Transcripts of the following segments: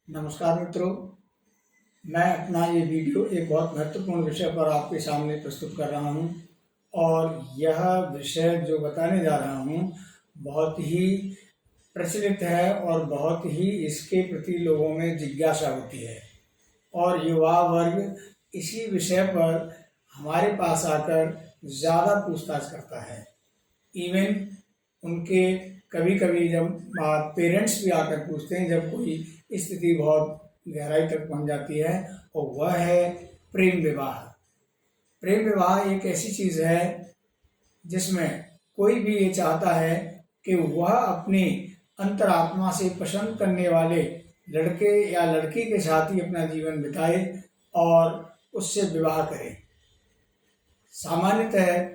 नमस्कार मित्रों, मैं अपना ये वीडियो एक बहुत महत्वपूर्ण विषय पर आपके सामने प्रस्तुत कर रहा हूँ और यह विषय जो बताने जा रहा हूँ बहुत ही प्रचलित है और बहुत ही इसके प्रति लोगों में जिज्ञासा होती है और युवा वर्ग इसी विषय पर हमारे पास आकर ज़्यादा पूछताछ करता है। इवन उनके कभी कभी जब पेरेंट्स भी आकर पूछते हैं, जब कोई स्थिति बहुत गहराई तक पहुंच जाती है, और वह है प्रेम विवाह। प्रेम विवाह एक ऐसी चीज़ है जिसमें कोई भी ये चाहता है कि वह अपनी अंतरात्मा से पसंद करने वाले लड़के या लड़की के साथ ही अपना जीवन बिताए और उससे विवाह करे। सामान्यतः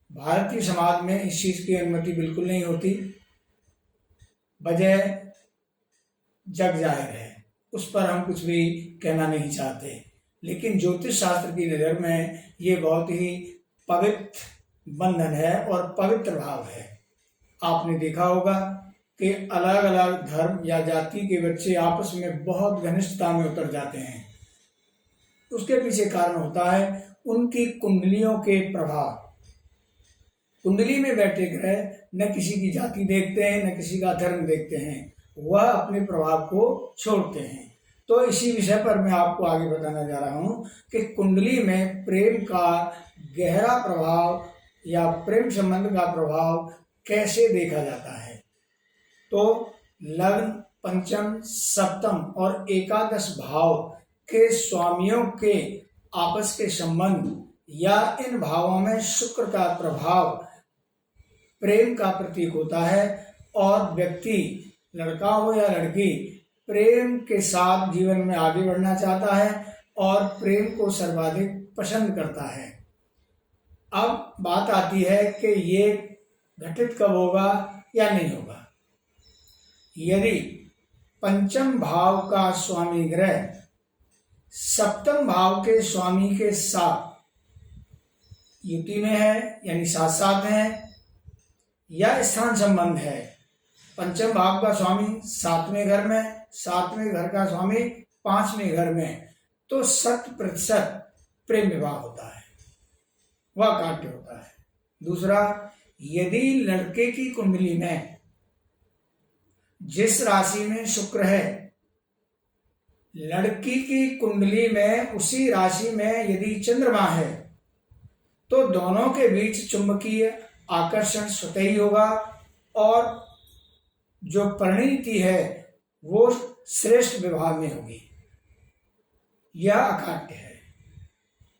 भारतीय समाज में इस चीज़ की अनुमति बिल्कुल नहीं होती। वजह जग जाहिर है, उस पर हम कुछ भी कहना नहीं चाहते, लेकिन ज्योतिष शास्त्र की नज़र में ये बहुत ही पवित्र बंधन है और पवित्र भाव है। आपने देखा होगा कि अलग अलग धर्म या जाति के बच्चे आपस में बहुत घनिष्ठता में उतर जाते हैं। उसके पीछे कारण होता है उनकी कुंडलियों के प्रभाव। कुंडली में बैठे ग्रह न किसी की जाति देखते हैं, न किसी का धर्म देखते हैं, वह अपने प्रभाव को छोड़ते हैं। तो इसी विषय पर मैं आपको आगे बताना जा रहा हूँ कि कुंडली में प्रेम का गहरा प्रभाव या प्रेम संबंध का प्रभाव कैसे देखा जाता है। तो लग्न, पंचम, सप्तम और एकादश भाव के स्वामियों के आपस के संबंध या इन भावों में शुक्र का प्रभाव प्रेम का प्रतीक होता है और व्यक्ति, लड़का हो या लड़की, प्रेम के साथ जीवन में आगे बढ़ना चाहता है और प्रेम को सर्वाधिक पसंद करता है। अब बात आती है कि ये घटित कब होगा या नहीं होगा। यदि पंचम भाव का स्वामी ग्रह सप्तम भाव के स्वामी के साथ युति में है, यानी साथ साथ है, या स्थान संबंध है। पंचम भाव का स्वामी सातवें घर में, सातवें घर का स्वामी पांचवें घर में, तो 100% प्रेम विवाह होता है, वह काट्य होता है। दूसरा, यदि लड़के की कुंडली में जिस राशि में शुक्र है, लड़की की कुंडली में उसी राशि में यदि चंद्रमा है, तो दोनों के बीच चुंबकीय आकर्षण स्वतः ही होगा और जो परिणति है वो श्रेष्ठ विवाह में होगी। यह अकाट्य है।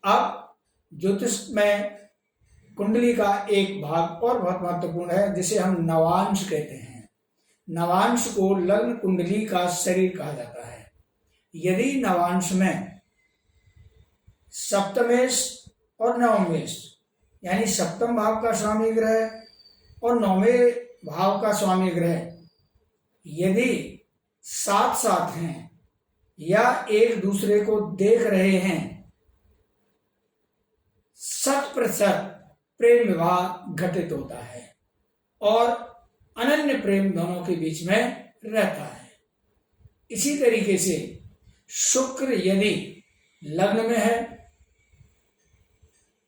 अब ज्योतिष में कुंडली का एक भाग और बहुत महत्वपूर्ण है, जिसे हम नवांश कहते हैं। नवांश को लग्न कुंडली का शरीर कहा जाता है। यदि नवांश में सप्तमेश और नवमेश, यानी सप्तम भाव का स्वामी ग्रह और नौवें भाव का स्वामी ग्रह यदि साथ साथ हैं या एक दूसरे को देख रहे हैं, 100% प्रेम विवाह घटित होता है और अनन्य प्रेम दोनों के बीच में रहता है। इसी तरीके से शुक्र यदि लग्न में है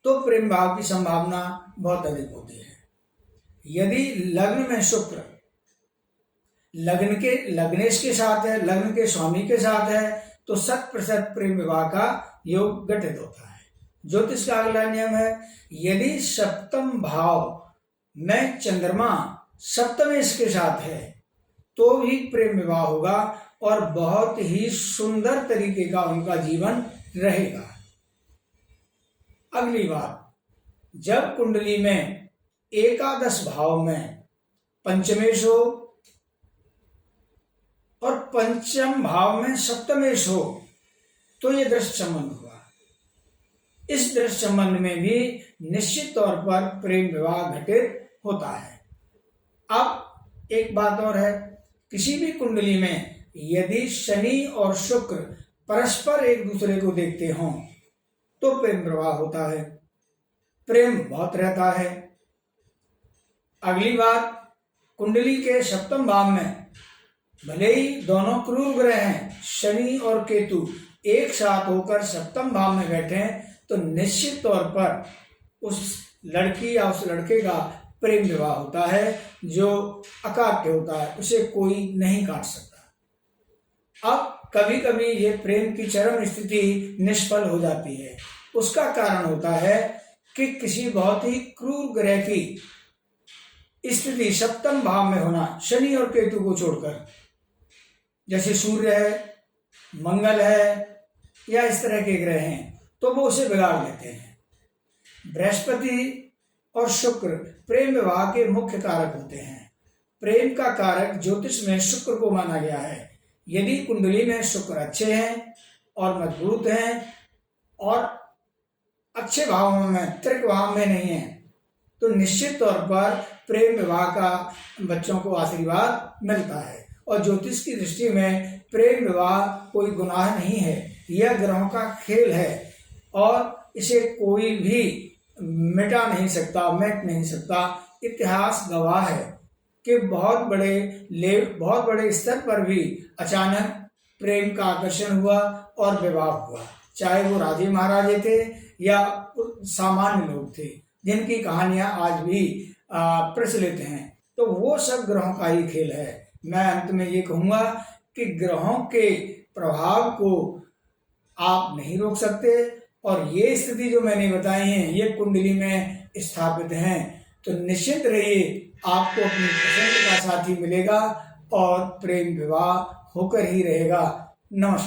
तो प्रेम भाव की संभावना बहुत अधिक होती है। यदि लग्न में शुक्र लग्नेश के साथ है, लग्न के स्वामी के साथ है, तो 100% प्रेम विवाह का योग घटित होता है। ज्योतिष का अगला नियम है, यदि सप्तम भाव में चंद्रमा सप्तमेश के साथ है तो भी प्रेम विवाह होगा और बहुत ही सुंदर तरीके का उनका जीवन रहेगा। अगली बात, जब कुंडली में एकादश भाव में पंचमेश हो और पंचम भाव में सप्तमेश हो, तो ये दृष्ट संबंध हुआ। इस दृष्ट संबंध में भी निश्चित तौर पर प्रेम विवाह घटित होता है। अब एक बात और है, किसी भी कुंडली में यदि शनि और शुक्र परस्पर एक दूसरे को देखते हों तो प्रेम प्रवाह होता है, प्रेम बहुत रहता है। अगली बात, कुंडली के सप्तम भाव में भले ही दोनों क्रूर ग्रह हैं, शनि और केतु एक साथ होकर सप्तम भाव में बैठे हैं, तो निश्चित तौर पर उस लड़की या उस लड़के का प्रेम विवाह होता है, जो अकाट्य होता है, उसे कोई नहीं काट सकता। अब कभी कभी ये प्रेम की चरम स्थिति निष्फल हो जाती है। उसका कारण होता है कि किसी बहुत ही क्रूर ग्रह की स्थिति सप्तम भाव में होना, शनि और केतु को छोड़कर, जैसे सूर्य है, मंगल है, या इस तरह के ग्रह हैं, तो वो उसे बिगाड़ देते हैं। बृहस्पति और शुक्र प्रेम विवाह के मुख्य कारक होते हैं। प्रेम का कारक ज्योतिष में शुक्र को माना गया है। यदि कुंडली में शुक्र अच्छे हैं और मजबूत हैं और अच्छे भावों में, त्रिक भाव में नहीं है, तो निश्चित तौर पर प्रेम विवाह का बच्चों को आशीर्वाद मिलता है। और ज्योतिष की दृष्टि में प्रेम विवाह कोई गुनाह नहीं है, यह ग्रहों का खेल है और इसे कोई भी मिटा नहीं सकता, मिट नहीं सकता। इतिहास गवाह है कि बहुत बड़े स्तर पर भी अचानक प्रेम का आकर्षण हुआ और विवाह हुआ, चाहे वो राजे महाराजे थे या सामान्य लोग थे, जिनकी कहानियां आज भी प्रचलित हैं। तो वो सब ग्रहों का ही खेल है। मैं अंत में ये कहूँगा कि ग्रहों के प्रभाव को आप नहीं रोक सकते, और ये स्थिति जो मैंने बताई है ये कुंडली में स्थापित हैं, तो निश्चित रहिए आपको अपनी पसंद का साथी मिलेगा और प्रेम विवाह होकर ही रहेगा। नमस्कार।